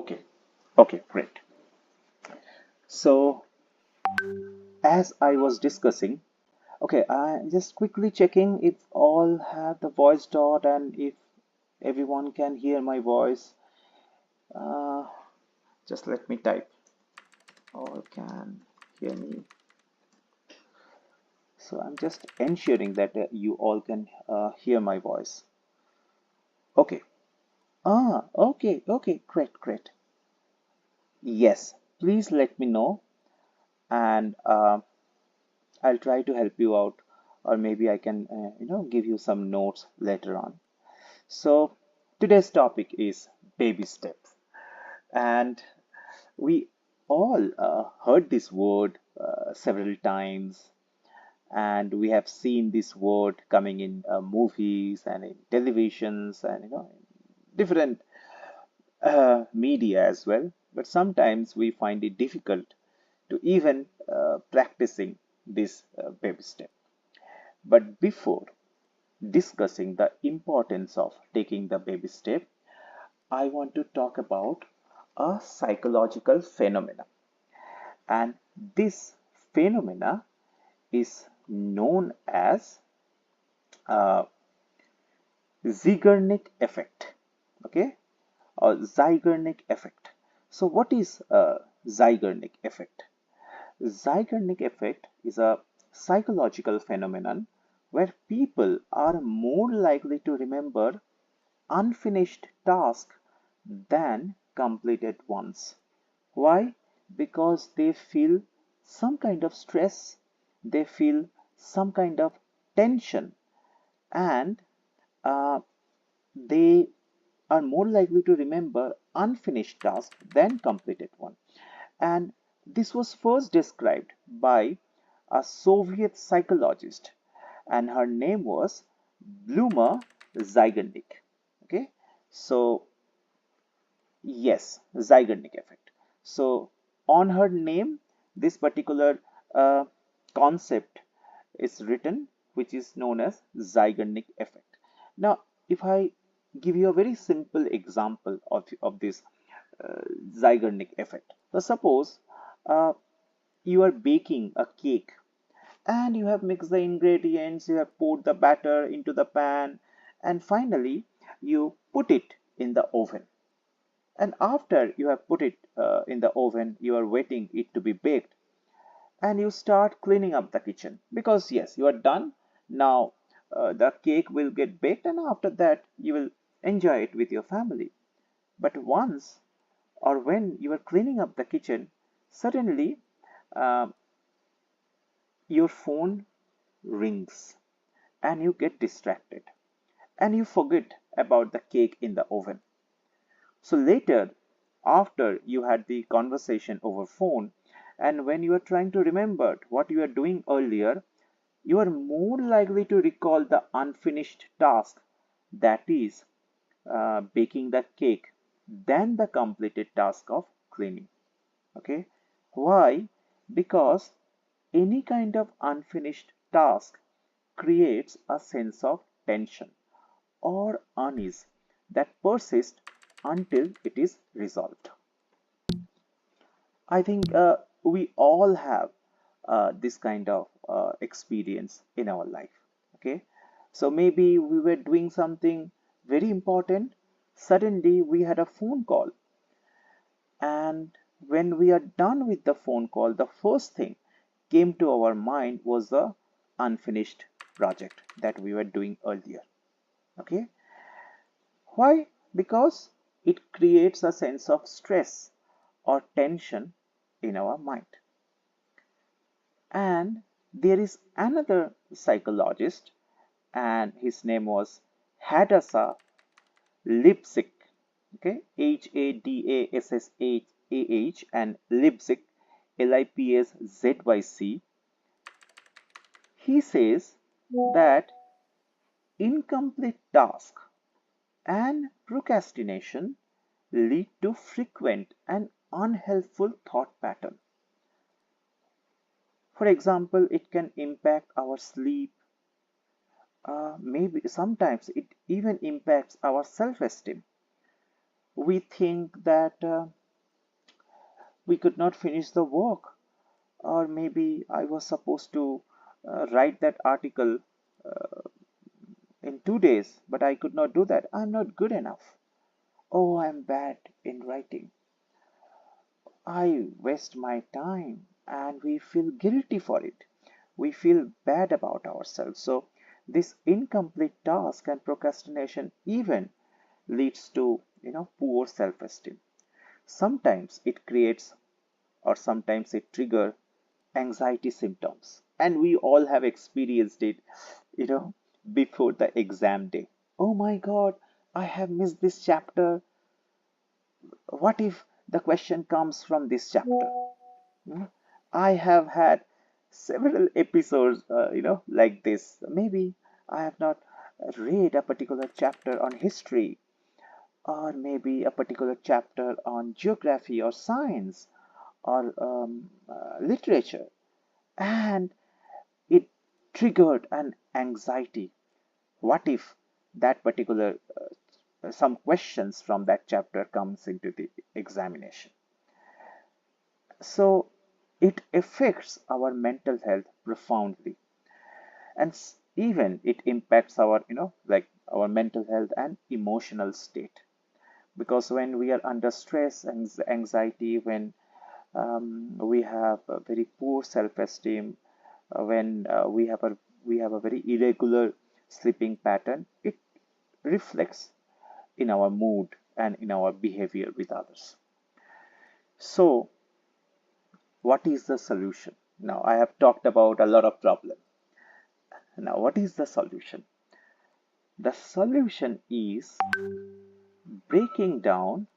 Okay, okay, great. So, as I was discussing, okay, I'm just quickly checking if all have the voice dot and if everyone can hear my voice. Uh, just let me type. All can hear me. So, I'm just ensuring that you all can hear my voice. Okay. Okay, great, great. Yes, please let me know and I'll try to help you out, or maybe I can, give you some notes later on. So today's topic is baby steps, and we all heard this word several times, and we have seen this word coming in movies and in televisions and different media as well. But sometimes we find it difficult to even practicing this baby step. But before discussing the importance of taking the baby step, I want to talk about a psychological phenomena. And this phenomena is known as uh, Zeigarnik effect. Okay, or Zeigarnik effect. So, what is a Zeigarnik effect? Zeigarnik effect is a psychological phenomenon where people are more likely to remember unfinished tasks than completed ones. Why? Because they feel some kind of stress, they feel some kind of tension, and uh, they are more likely to remember unfinished tasks than completed one. And this was first described by a Soviet psychologist, and her name was Bluma Zeigarnik. Okay, so yes, Zeigarnik effect. So on her name, this particular uh, concept is written, which is known as Zeigarnik effect. Now, if I give you a very simple example of this uh, Zeigarnik effect. So suppose uh, you are baking a cake and you have mixed the ingredients, you have poured the batter into the pan, and finally you put it in the oven. And after you have put it in the oven, you are waiting it to be baked, and you start cleaning up the kitchen because yes, you are done now. The cake will get baked, and after that you will enjoy it with your family. But once or when you are cleaning up the kitchen, suddenly uh, your phone rings and you get distracted and you forget about the cake in the oven. So later, after you had the conversation over phone, and when you are trying to remember what you are doing earlier, you are more likely to recall the unfinished task, that is, baking the cake, than the completed task of cleaning. Okay, why? Because any kind of unfinished task creates a sense of tension or unease that persists until it is resolved. I think we all have this kind of experience in our life. Okay, so maybe we were doing something very important, suddenly we had a phone call, and when we are done with the phone call, the first thing came to our mind was the unfinished project that we were doing earlier. Okay, why? Because it creates a sense of stress or tension in our mind. And there is another psychologist, and his name was Hadassah Lipsick. Okay, Hadassaah, and Lipsick, Lipszyc. He says that incomplete tasks and procrastination lead to frequent and unhelpful thought pattern. For example, it can impact our sleep. Maybe sometimes it even impacts our self-esteem. We think that we could not finish the work, or maybe I was supposed to write that article in 2 days, but I could not do that. I'm not good enough. Oh, I'm bad in writing. I waste my time, and we feel guilty for it. We feel bad about ourselves. So, this incomplete task and procrastination even leads to, poor self-esteem. Sometimes it creates, or sometimes it triggers anxiety symptoms, and we all have experienced it, you know, before the exam day. Oh my God, I have missed this chapter. What if the question comes from this chapter? Hmm? I have had several episodes, like this. Maybe I have not read a particular chapter on history, or maybe a particular chapter on geography or science or literature, and it triggered an anxiety. What if that particular some questions from that chapter comes into the examination? So it affects our mental health profoundly, and even it impacts our, like our mental health and emotional state. Because when we are under stress and anxiety, when we have a very poor self-esteem, when we have a very irregular sleeping pattern, it reflects in our mood and in our behavior with others. So, what is the solution? Now, I have talked about a lot of problems. Now, what is the solution? The solution is breaking down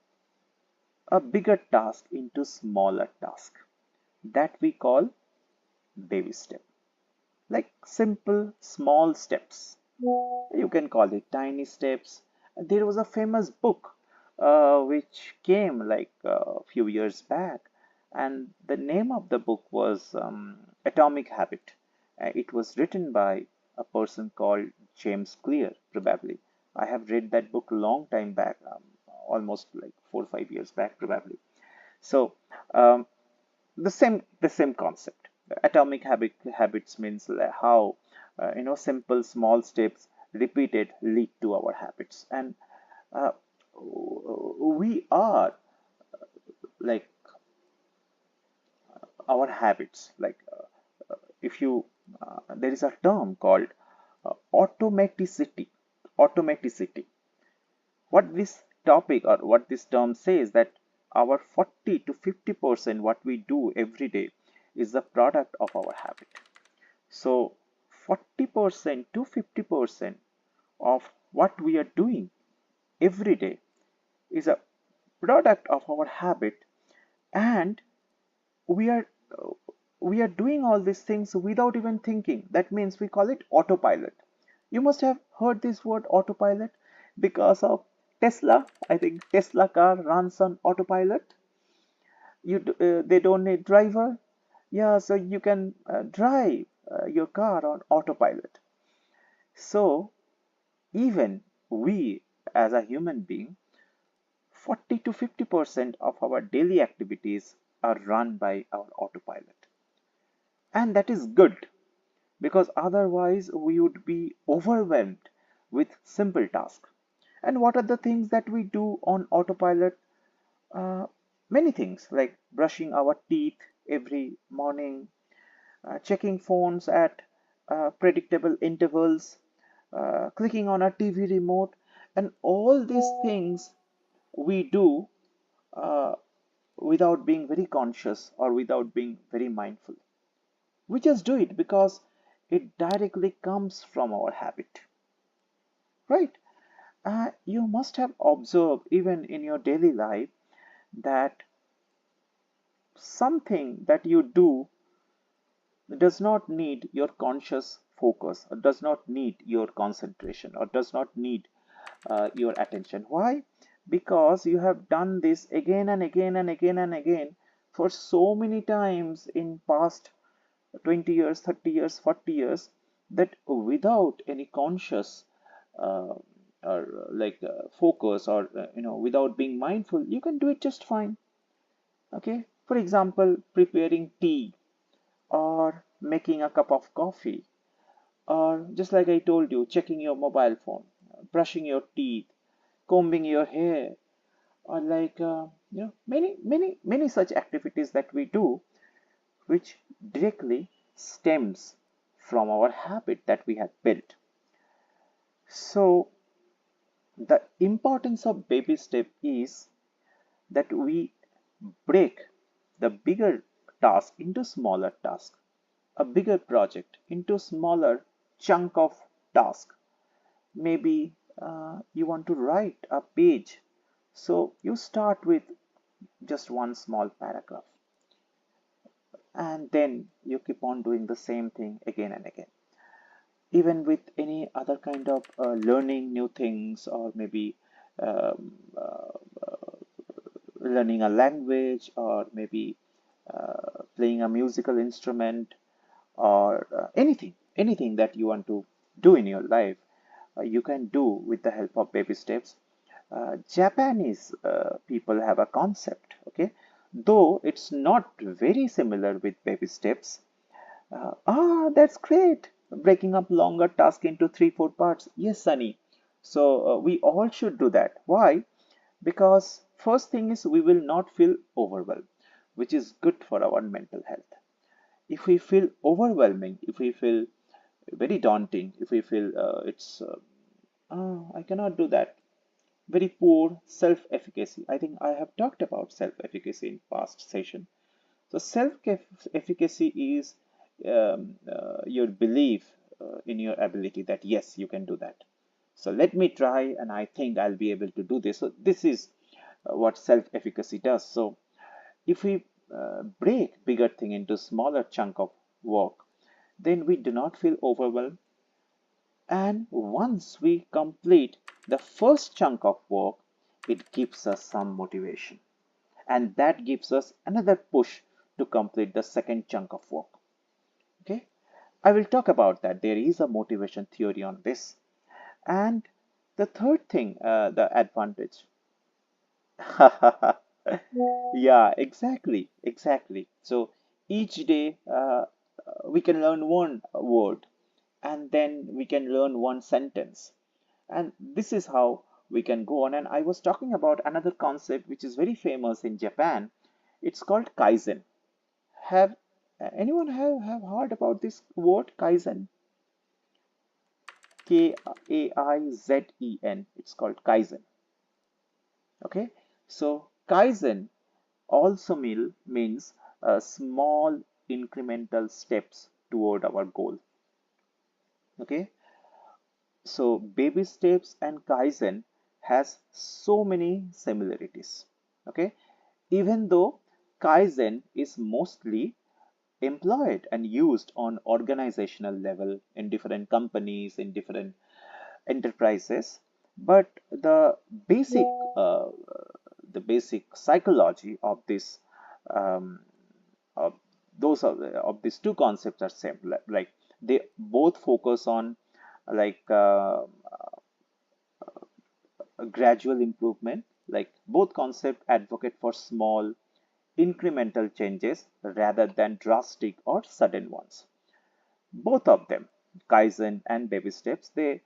a bigger task into smaller tasks that we call baby step, like simple small steps. You can call it tiny steps. There was a famous book which came like a few years back, and the name of the book was Atomic Habit. It was written by a person called James Clear, probably. I have read that book a long time back, almost like 4 or 5 years back, probably. So, um, the same concept. Atomic habits means how simple small steps repeated lead to our habits, and uh, we are like our habits. Like if you there is a term called automaticity. Automaticity. What this topic or what this term says, that our 40 to 50% what we do every day is the product of our habit. So 40% to 50% of what we are doing every day is a product of our habit, and we are we are doing all these things without even thinking. That means we call it autopilot. You must have heard this word autopilot because of Tesla. I think Tesla car runs on autopilot. They don't need driver. Yeah, so you can drive your car on autopilot. So even we as a human being, 40 to 50% of our daily activities are run by our autopilot. And that is good, because otherwise we would be overwhelmed with simple tasks. And what are the things that we do on autopilot? Uh, Many things, like brushing our teeth every morning, checking phones at predictable intervals, clicking on a TV remote, and all these things we do uh, without being very conscious or without being very mindful. We just do it because it directly comes from our habit, right? You must have observed even in your daily life that something that you do does not need your conscious focus, or does not need your concentration, or does not need your attention. Why? Because you have done this again and again and again and again for so many times in past 20 years, 30 years, 40 years, that without any conscious uh, or focus, or without being mindful, you can do it just fine. Okay, for example, preparing tea, or making a cup of coffee, or just like I told you, checking your mobile phone, brushing your teeth, combing your hair, or many such activities that we do, which directly stems from our habit that we have built. So the importance of baby step is that we break the bigger task into smaller tasks, a bigger project into smaller chunk of task. Maybe you want to write a page, so you start with just one small paragraph, and then you keep on doing the same thing again and again. Even with any other kind of learning new things, or maybe um, learning a language, or maybe playing a musical instrument, or anything that you want to do in your life, you can do with the help of baby steps. Japanese people have a concept, okay, though it's not very similar with baby steps. That's great. Breaking up longer task into 3-4 parts. Yes, Sunny. So we all should do that. Why? Because first thing is we will not feel overwhelmed, which is good for our mental health. If we feel overwhelming, if we feel very daunting, if we feel I cannot do that, very poor self-efficacy. I think I have talked about self-efficacy in past session. So self-efficacy is your belief in your ability that yes, you can do that. So let me try, and I think I'll be able to do this. So this is what self-efficacy does. So if we break bigger thing into smaller chunk of work, then we do not feel overwhelmed. And once we complete the first chunk of work, it gives us some motivation. And that gives us another push to complete the second chunk of work. Okay, I will talk about that. There is a motivation theory on this. And the third thing, the advantage. Yeah, exactly. So each day we can learn one word, and then we can learn one sentence. And this is how we can go on. And I was talking about another concept which is very famous in Japan. It's called Kaizen. Have anyone have heard about this word Kaizen? Kaizen. It's called Kaizen. Okay. So Kaizen also means small incremental steps toward our goal. Okay. So baby steps and Kaizen has so many similarities. Okay. Even though Kaizen is mostly employed and used on organizational level in different companies, in different enterprises, but basic uh, the basic psychology of this um, of of these two concepts are same. Like they both focus on like a gradual improvement. Like both concepts advocate for small incremental changes rather than drastic or sudden ones. Both of them, Kaizen and baby steps, they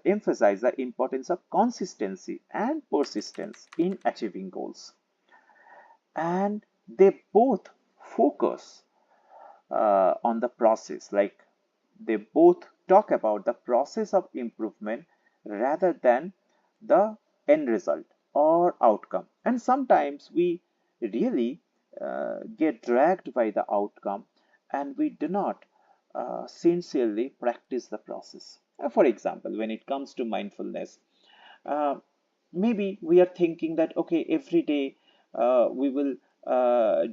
emphasize the importance of consistency and persistence in achieving goals. And they both focus on the process, like they both talk about the process of improvement rather than the end result or outcome. And sometimes we really get dragged by the outcome, and we do not sincerely practice the process. For example, when it comes to mindfulness, uh, maybe we are thinking that okay, every day we will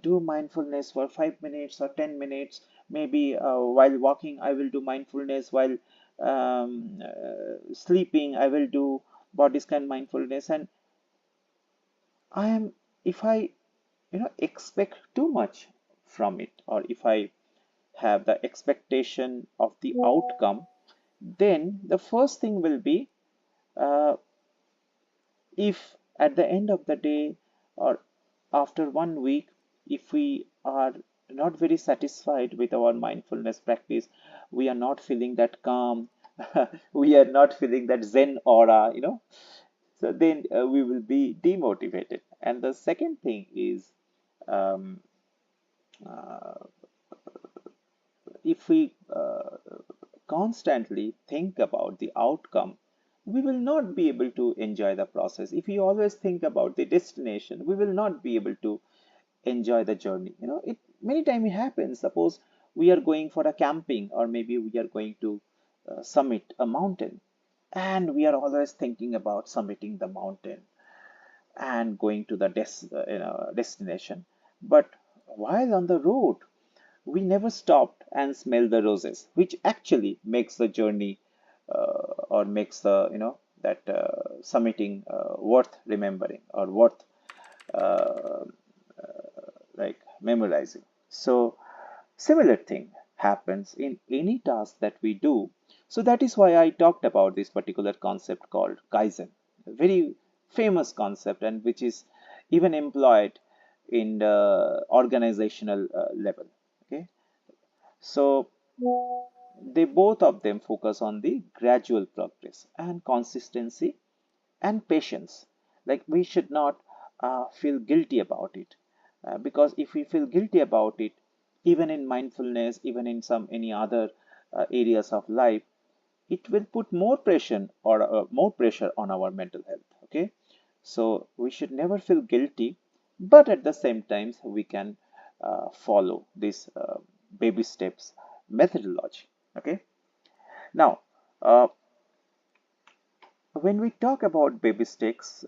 do mindfulness for 5 minutes or 10 minutes. Maybe while walking I will do mindfulness, while sleeping I will do body scan mindfulness. And I am, if I expect too much from it, or if I have the expectation of the outcome, then the first thing will be Uh, if at the end of the day or after 1 week, if we are not very satisfied with our mindfulness practice, we are not feeling that calm, we are not feeling that zen aura, so then we will be demotivated. And the second thing is, um, uh, if we constantly think about the outcome, we will not be able to enjoy the process. If we always think about the destination, we will not be able to enjoy the journey. It many times happens. Suppose we are going for a camping, or maybe we are going to summit a mountain, and we are always thinking about summiting the mountain and going to the destination. But while on the road, we never stopped and smelled the roses, which actually makes the journey or makes the that summiting worth remembering or worth uh, like memorizing. So similar thing happens in any task that we do. So that is why I talked about this particular concept called Kaizen, a very famous concept, and which is even employed in the organizational level. Okay, so they both of them focus on the gradual progress and consistency and patience. Like we should not feel guilty about it, because if we feel guilty about it, even in mindfulness, even in some any other areas of life, it will put more pressure on our mental health. Okay, so we should never feel guilty, but at the same time we can follow this baby steps methodology. Okay, now uh, when we talk about baby steps,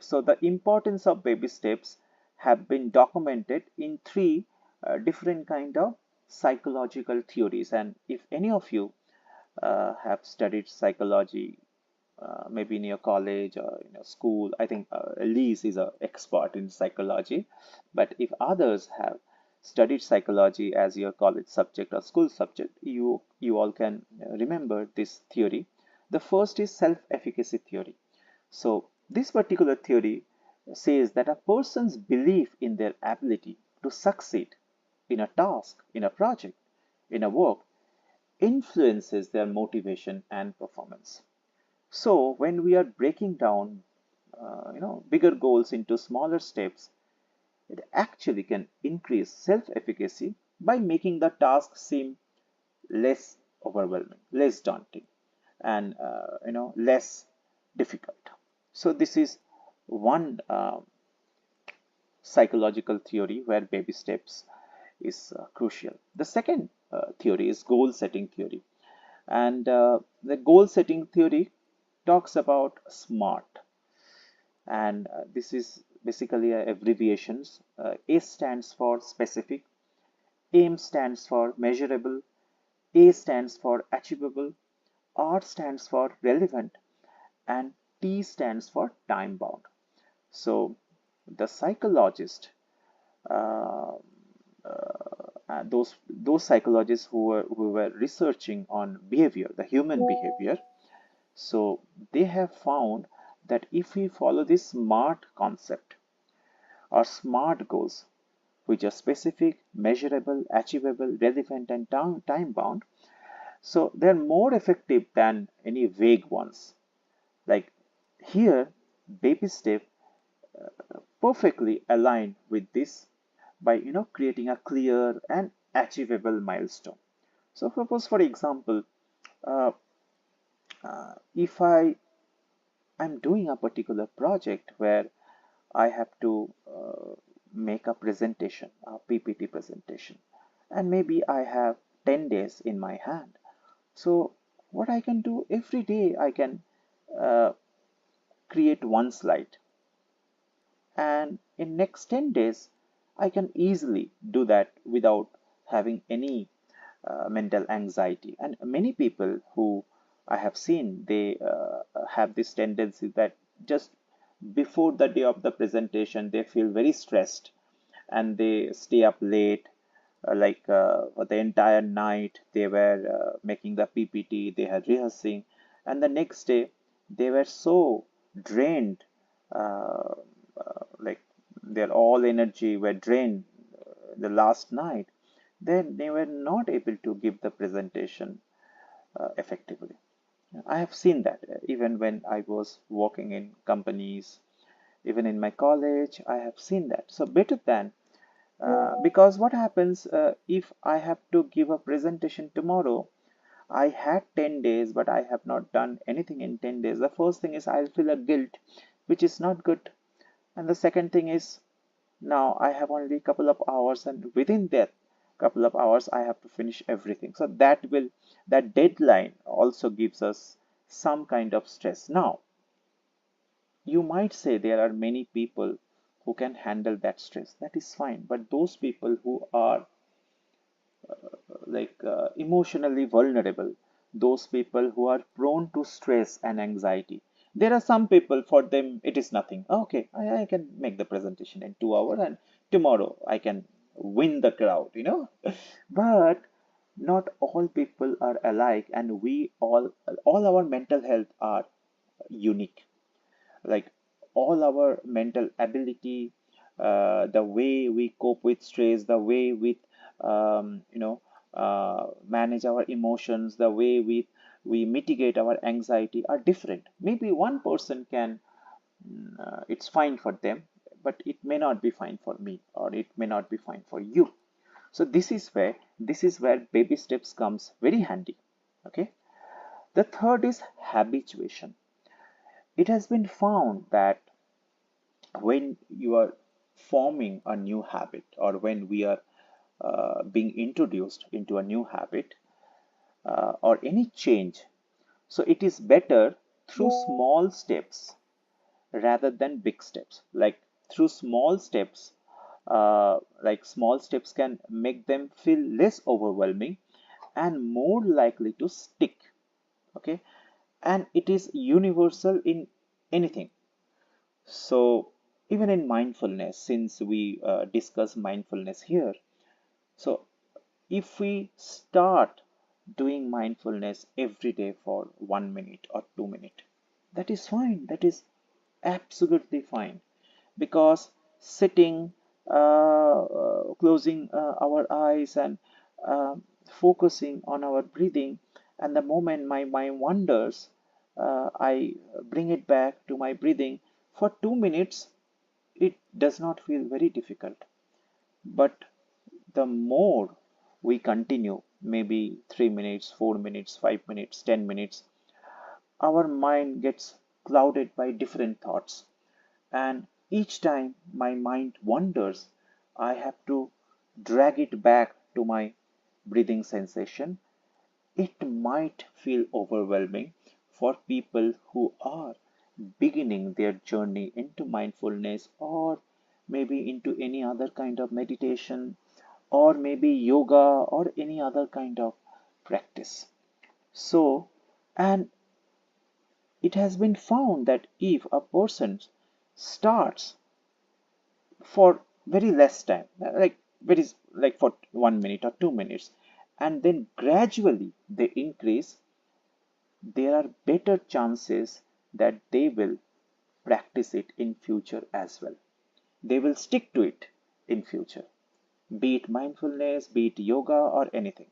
so the importance of baby steps have been documented in three different kind of psychological theories. And if any of you have studied psychology, maybe in your college or in your school, I think Elise is an expert in psychology. But if others have studied psychology as your college subject or school subject, you all can remember this theory. The first is self-efficacy theory. So this particular theory says that a person's belief in their ability to succeed in a task, in a project, in a work influences their motivation and performance. So when we are breaking down, bigger goals into smaller steps, it actually can increase self-efficacy by making the task seem less overwhelming, less daunting, and less difficult. So this is one psychological theory where baby steps is crucial. The second theory is goal setting theory, and the goal setting theory talks about SMART, and this is basically abbreviations. S stands for specific, M stands for measurable, A stands for achievable, R stands for relevant, and T stands for time bound. So the psychologist, uh, those psychologists who were researching on behavior, the human behavior, so they have found that if we follow this SMART concept or SMART goals, which are specific, measurable, achievable, relevant, and time bound, so they're more effective than any vague ones. Like here, baby step perfectly align with this by creating a clear and achievable milestone. So suppose for example, uh, if I'm doing a particular project where I have to make a presentation, a PPT presentation, and maybe I have 10 days in my hand. So what I can do every day, I can uh, create one slide, and in next 10 days I can easily do that without having any mental anxiety. And many people who I have seen, they have this tendency that just before the day of the presentation they feel very stressed and they stay up late, for the entire night they were making the PPT, they had rehearsing, and the next day they were so drained, uh, like their all energy were drained the last night, then they were not able to give the presentation effectively. I have seen that even when I was working in companies, even in my college, I have seen that. So better than because what happens if I have to give a presentation tomorrow, I had 10 days, but I have not done anything in 10 days. The first thing is I'll feel a guilt, which is not good. And the second thing is now I have only a couple of hours, and within that couple of hours, I have to finish everything. So that deadline also gives us some kind of stress. Now, you might say there are many people who can handle that stress. That is fine. But those people who are emotionally vulnerable, those people who are prone to stress and anxiety, there are some people for them it is nothing. Okay, I can make the presentation in 2 hours, and tomorrow I can win the crowd, but not all people are alike, and we all our mental health are unique. Like all our mental ability, the way we cope with stress, the way we manage our emotions, the way we mitigate our anxiety are different. Maybe one person can, it's fine for them, but it may not be fine for me, or it may not be fine for you. So this is where baby steps comes very handy. Okay. The third is habituation. It has been found that when you are forming a new habit, or when we are being introduced into a new habit or any change, so it is better through small steps rather than big steps. Like through small steps, small steps can make them feel less overwhelming and more likely to stick. Okay, and it is universal in anything. So even in mindfulness, since we discuss mindfulness here, so if we start doing mindfulness every day for 1 minute or 2 minutes, that is fine. That is absolutely fine. Because sitting, closing our eyes, and uh, focusing on our breathing, and the moment my mind wanders, I bring it back to my breathing for 2 minutes. It does not feel very difficult. But the more we continue, maybe 3 minutes, 4 minutes, 5 minutes, 10 minutes, our mind gets clouded by different thoughts. And each time my mind wanders, I have to drag it back to my breathing sensation. It might feel overwhelming for people who are beginning their journey into mindfulness, or maybe into any other kind of meditation, or maybe yoga, or any other kind of practice. So, and it has been found that if a person starts for very less time, like for 1 minute or 2 minutes, and then gradually they increase, there are better chances that they will practice it in future as well. They will stick to it in future, be it mindfulness, be it yoga, or anything.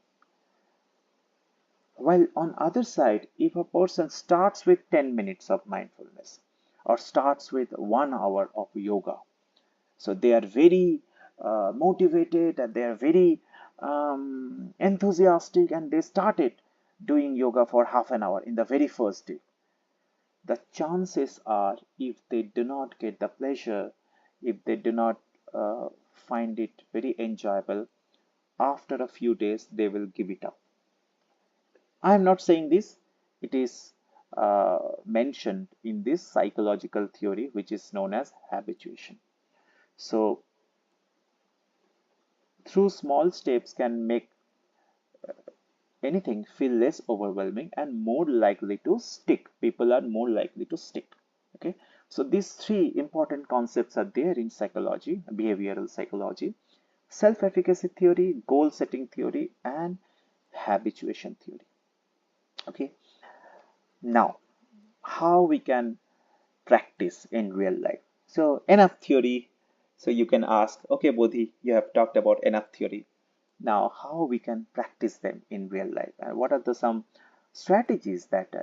While on other side, if a person starts with 10 minutes of mindfulness, or starts with 1 hour of yoga, so they are very motivated, and they are very enthusiastic, and they started doing yoga for half an hour in the very first day. The chances are, if they do not get the pleasure, if they do not find it very enjoyable, after a few days they will give it up. I am not saying this, it is mentioned in this psychological theory, which is known as habituation. So through small steps can make anything feel less overwhelming and more likely to stick. People are more likely to stick. Okay, so these three important concepts are there in psychology, behavioral psychology: self-efficacy theory, goal setting theory, and habituation theory. Okay, now how we can practice in real life. So enough theory. So you can ask, okay, Bodhi, you have talked about enough theory. Now, how we can practice them in real life, and what are the some strategies that uh,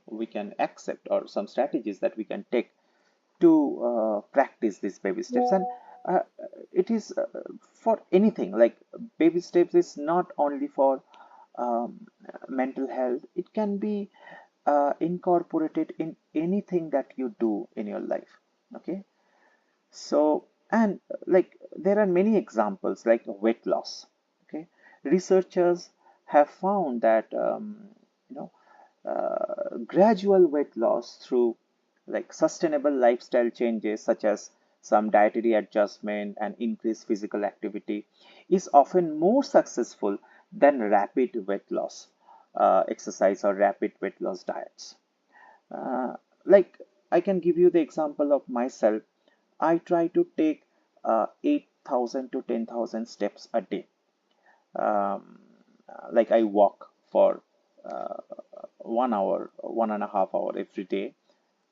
we can accept, or some strategies that we can take to practice these baby steps. And uh, it is for anything. Like, baby steps is not only for mental health. It can be incorporated in anything that you do in your life. Okay. So, and like, there are many examples like weight loss. Okay, researchers have found that you know gradual weight loss through like sustainable lifestyle changes, such as some dietary adjustment and increased physical activity, is often more successful than rapid weight loss exercise or rapid weight loss diets. Uh, like, I can give you the example of myself. I try to take 8,000 to 10,000 steps a day. Um, like, I walk for 1 hour, 1.5 hour every day,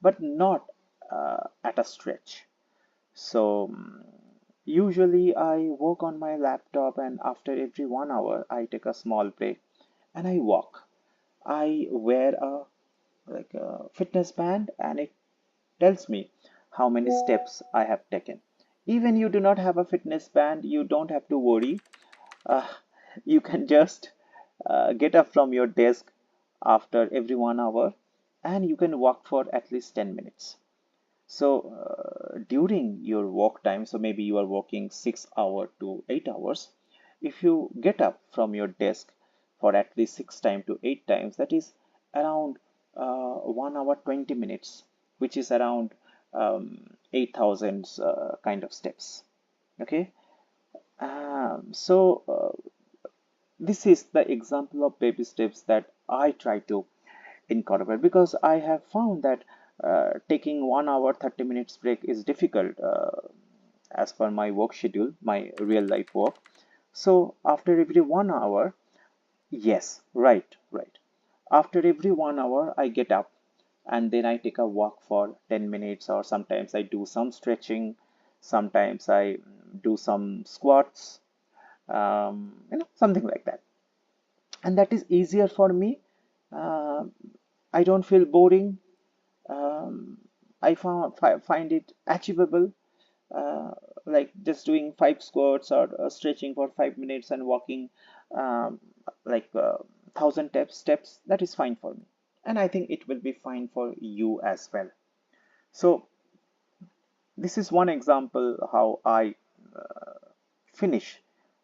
but not at a stretch. So usually I work on my laptop, and after every 1 hour, I take a small break and I walk. I wear a like a fitness band, and it tells me how many steps I have taken. Even you do not have a fitness band, you don't have to worry. Uh, you can just get up from your desk after every 1 hour, and you can walk for at least 10 minutes. So during your work time, so maybe you are working 6 hours to 8 hours, if you get up from your desk for at least 6 times to 8 times, that is around 1 hour 20 minutes, which is around 8,000 kind of steps. Okay. This is the example of baby steps that I try to incorporate, because I have found that taking 1 hour 30 minutes break is difficult as per my work schedule, my real life work. So after every 1 hour, yes, right, right. After every 1 hour, I get up and then I take a walk for 10 minutes, or sometimes I do some stretching, sometimes I do some squats, something like that. And that is easier for me. Uh, I don't feel boring. um, find it achievable, uh, like just doing 5 squats, or stretching for 5 minutes, and walking um, like 1,000 steps. That is fine for me, and I think it will be fine for you as well. So this is one example how I finish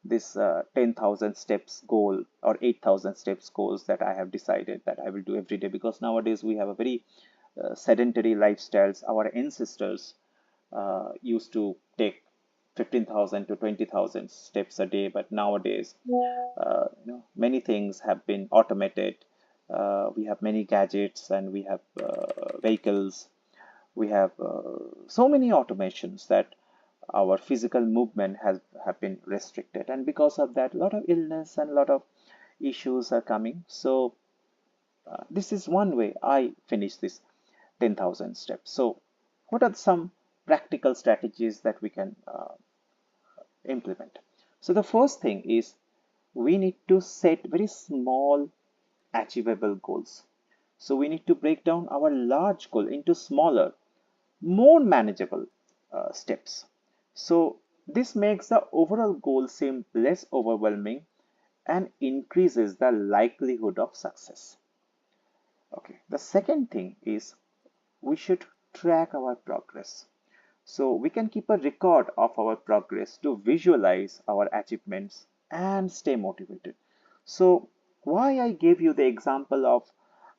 this 10,000 steps goal, or 8,000 steps goals that I have decided that I will do every day, because nowadays we have a very sedentary lifestyles. Our ancestors used to take 15,000 to 20,000 steps a day, but nowadays many things have been automated. We have many gadgets, and we have vehicles. We have so many automations that our physical movement has have been restricted, and because of that, a lot of illness and a lot of issues are coming. So this is one way I finish this 10,000 steps. So what are some practical strategies that we can implement? So the first thing is, we need to set very small achievable goals. So we need to break down our large goal into smaller, more manageable steps. So this makes the overall goal seem less overwhelming and increases the likelihood of success. Okay, the second thing is, we should track our progress. So we can keep a record of our progress to visualize our achievements and stay motivated. So why I gave you the example of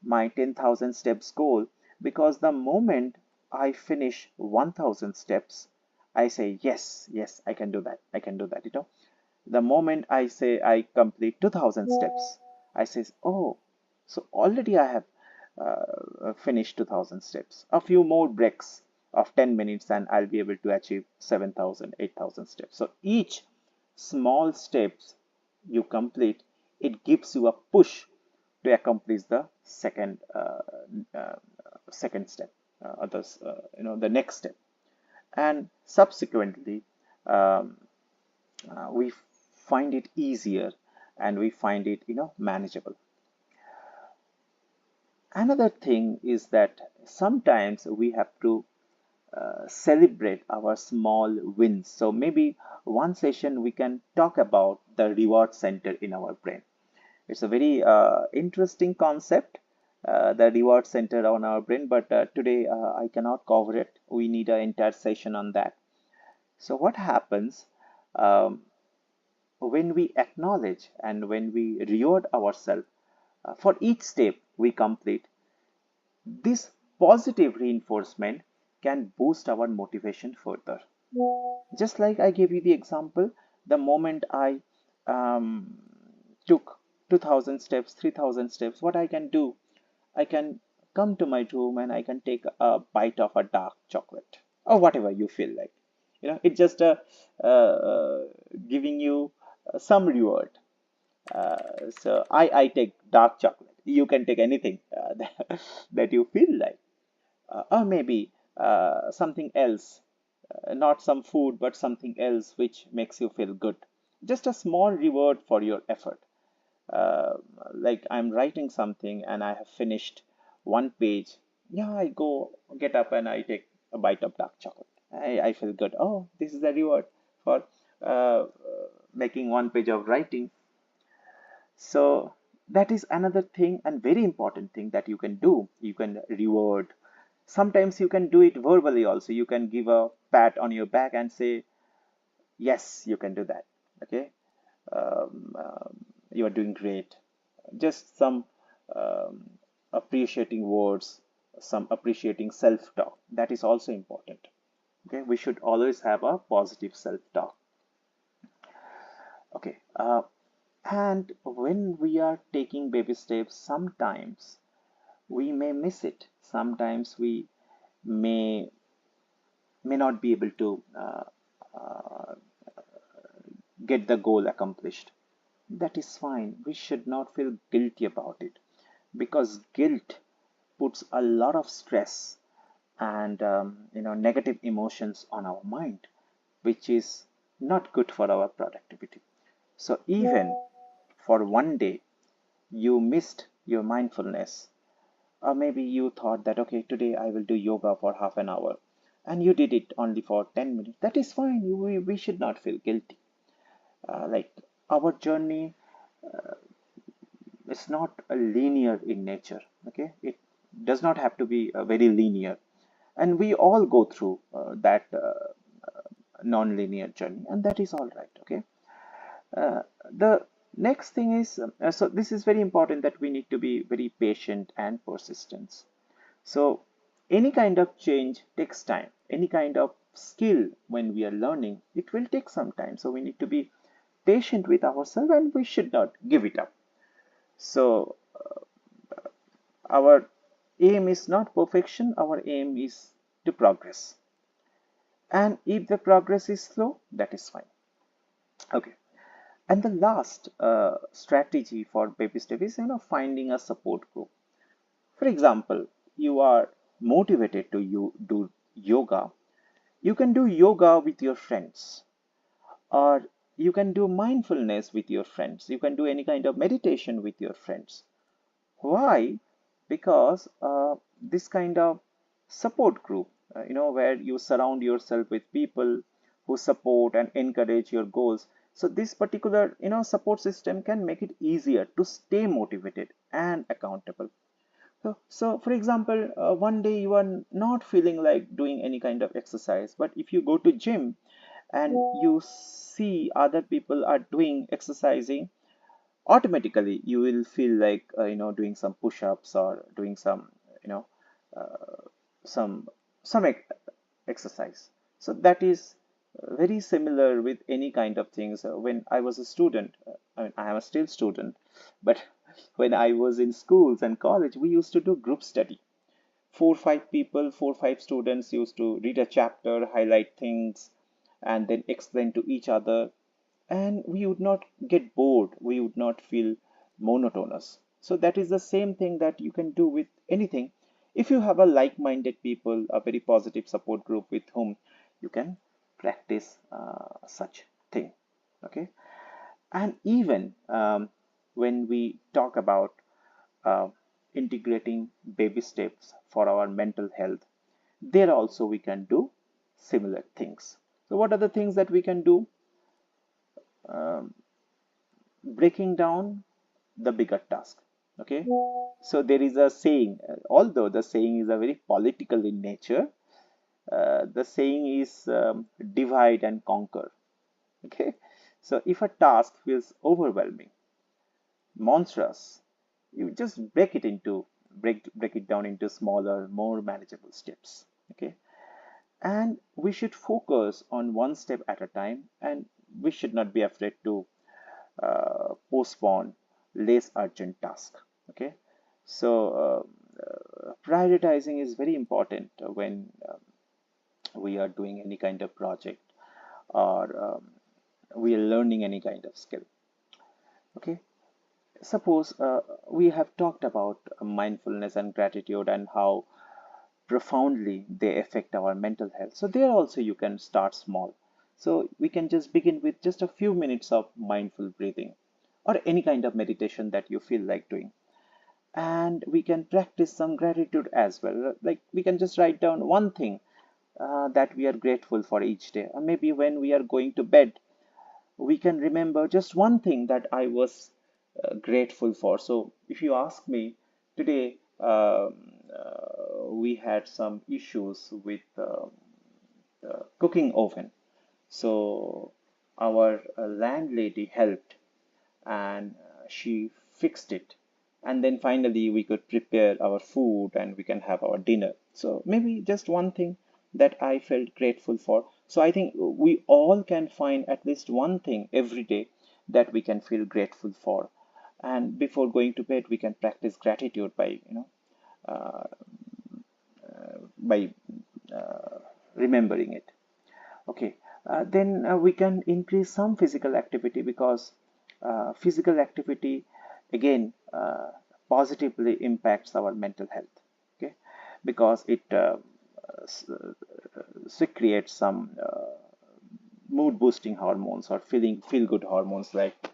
my 10,000 steps goal? Because the moment I finish 1,000 steps, I say, yes, yes, I can do that. I can do that. The moment I say I complete 2,000 steps, I say, oh, so already I have finished 2,000 steps. A few more breaks of 10 minutes, and I'll be able to achieve 7,000, 8,000 steps. So each small steps you complete it gives you a push to accomplish the uh, second step, the next step, and subsequently um, we find it easier and we find it manageable. Another thing is that sometimes we have to celebrate our small wins. So maybe one session we can talk about the reward center in our brain. It's a very interesting concept, the reward center on our brain, but today I cannot cover it. We need an entire session on that. So what happens um, when we acknowledge and when we reward ourselves for each step we complete? This positive reinforcement can boost our motivation further. Just like I gave you the example, the moment I um, took 2000 steps, 3000 steps, what I can do, I can come to my room and I can take a bite of a dark chocolate or whatever you feel like. It's just giving you some reward. So I take dark chocolate. You can take anything that you feel like, or maybe something else, not some food, but something else which makes you feel good. Just a small reward for your effort. Uh, like I'm writing something and I have finished one page. Yeah, I go get up and I take a bite of dark chocolate. I feel good. Oh, this is the reward for making one page of writing. So that is another thing and very important thing that you can do. You can reward. Sometimes you can do it verbally also. You can give a pat on your back and say, yes, you can do that. Okay. You are doing great. Just some um, appreciating words, some appreciating self-talk. That is also important. Okay. We should always have a positive self-talk. Okay. And when we are taking baby steps, sometimes we may miss it. Sometimes we may not be able to uh, get the goal accomplished. That is fine. We should not feel guilty about it, because guilt puts a lot of stress and negative emotions on our mind, which is not good for our productivity. So even for one day you missed your mindfulness, or maybe you thought that, okay, today I will do yoga for half an hour, and you did it only for 10 minutes. That is fine. We should not feel guilty. Like our journey is not linear in nature. Okay, it does not have to be very linear, and we all go through that non-linear journey, and that is all right. Okay. The next thing is, so this is very important, that we need to be very patient and persistent. So any kind of change takes time. Any kind of skill, when we are learning, it will take some time. So we need to be patient with ourselves and we should not give it up. So our aim is not perfection, our aim is to progress. And if the progress is slow, that is fine. Okay. And the last strategy for baby step is, finding a support group. For example, you are motivated to do yoga. You can do yoga with your friends, or you can do mindfulness with your friends. You can do any kind of meditation with your friends. Why? Because this kind of support group, where you surround yourself with people who support and encourage your goals. So this particular, support system can make it easier to stay motivated and accountable. So for example, one day you are not feeling like doing any kind of exercise, but if you go to gym and you see other people are doing exercising, automatically you will feel like doing some push-ups or doing some you know some exercise. So that is very similar with any kind of things. When I was a student, I mean, I am a still student, but when I was in schools and college, we used to do group study. 4 5 people, 4 5 students used to read a chapter, highlight things, and then explain to each other, and we would not get bored. We would not feel monotonous. So that is the same thing that you can do with anything. If you have a like-minded people, a very positive support group with whom you can practice such thing. Okay. And even when we talk about uh, integrating baby steps for our mental health, there also we can do similar things. So what are the things that we can do? Um, Breaking down the bigger task. Okay, so there is a saying, although the saying is a very political in nature, the saying is divide and conquer. Okay, so if a task feels overwhelming, monstrous, you just break it down into smaller, more manageable steps. Okay, and we should focus on one step at a time, and we should not be afraid to postpone less urgent task. Okay, so prioritizing is very important when we are doing any kind of project, or we are learning any kind of skill. Okay, suppose we have talked about mindfulness and gratitude and how profoundly they affect our mental health. So there also you can start small. So we can just begin with just a few minutes of mindful breathing or any kind of meditation that you feel like doing. And we can practice some gratitude as well. Like we can just write down one thing that we are grateful for each day. Or maybe when we are going to bed, we can remember just one thing that I was grateful for. So if you ask me today, we had some issues with the cooking oven. So our landlady helped, and she fixed it. And then finally we could prepare our food and we can have our dinner. So maybe just one thing that I felt grateful for. So I think we all can find at least one thing every day that we can feel grateful for. And before going to bed, we can practice gratitude by, uh, by remembering it. Okay, then we can increase some physical activity, because physical activity again positively impacts our mental health. Okay, because it secretes some mood boosting hormones or feel good hormones like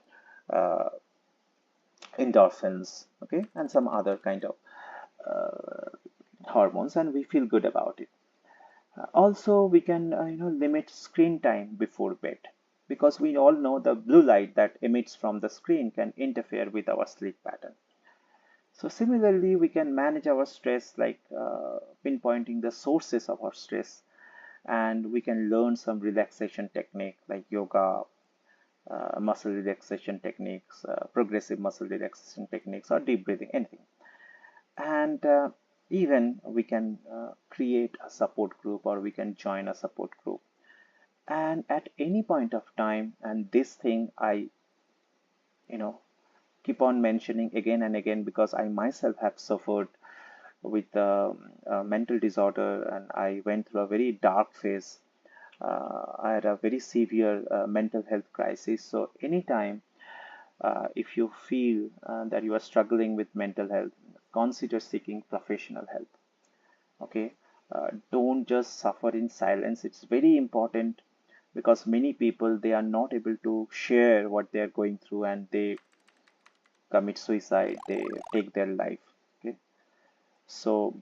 uh, endorphins. Okay, and some other kind of hormones, and we feel good about it. Also, we can limit screen time before bed, because we all know the blue light that emits from the screen can interfere with our sleep pattern. So similarly, we can manage our stress, like pinpointing the sources of our stress, and we can learn some relaxation technique like yoga, muscle relaxation techniques, progressive muscle relaxation techniques, or deep breathing, anything. And even we can create a support group, or we can join a support group. And at any point of time, and this thing I you know keep on mentioning again and again, because I myself have suffered with a mental disorder, and I went through a very dark phase. I had a very severe mental health crisis. So anytime if you feel that you are struggling with mental health, consider seeking professional help. Okay, don't just suffer in silence. It's very important, because many people, they are not able to share what they are going through, and they commit suicide, they take their life. Okay, so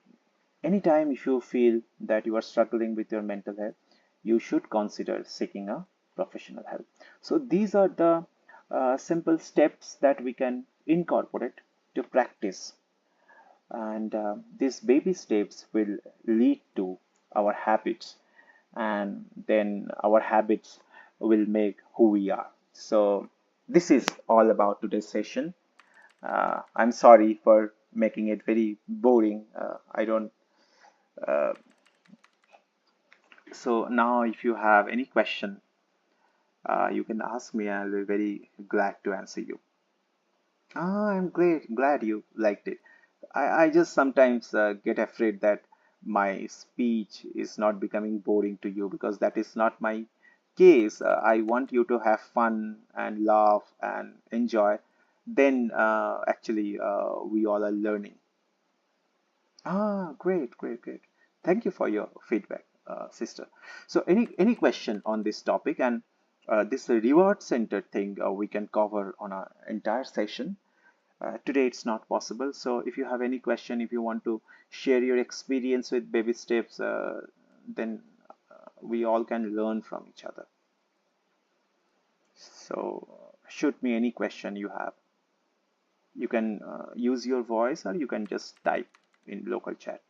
anytime if you feel that you are struggling with your mental health, you should consider seeking a professional help. So these are the simple steps that we can incorporate to practice, and these baby steps will lead to our habits, and then our habits will make who we are. So this is all about today's session. I'm sorry for making it very boring. I don't So now if you have any question, you can ask me. I'll be very glad to answer you. I'm glad you liked it. I just sometimes get afraid that my speech is not becoming boring to you, because that is not my case. I want you to have fun and laugh and enjoy. then actually we all are learning. Ah, great, great, great. Thank you for your feedback, sister. So, any question on this topic, and this reward center thing we can cover on our entire session. Today it's not possible. So, if you have any question, if you want to share your experience with baby steps, then we all can learn from each other. So, shoot me any question you have. You can use your voice, or you can just type in local chat.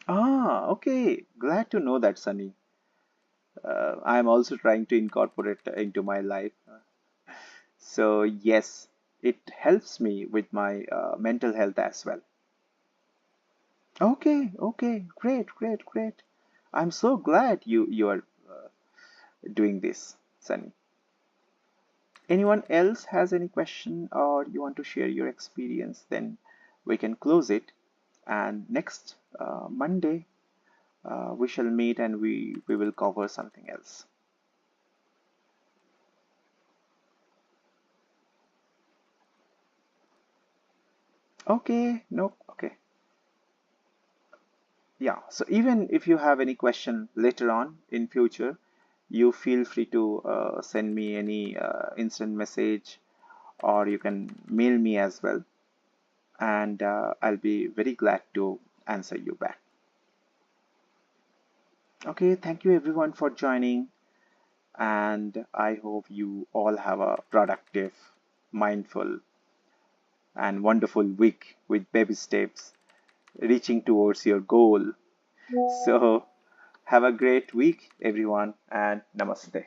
Ah, okay. Glad to know that, Sunny. I'm also trying to incorporate into my life. So, yes, it helps me with my mental health as well. Okay, okay, great, great, great. I'm so glad you are doing this, Sunny. Anyone else has any question or you want to share your experience, then we can close it. And next Monday, we shall meet and we will cover something else. Okay, no, okay. Yeah, so even if you have any question later on in future, you feel free to send me any instant message, or you can mail me as well, and I'll be very glad to answer you back. Okay, thank you everyone for joining, and I hope you all have a productive, mindful, and wonderful week with baby steps reaching towards your goal. So, have a great week, everyone, and namaste.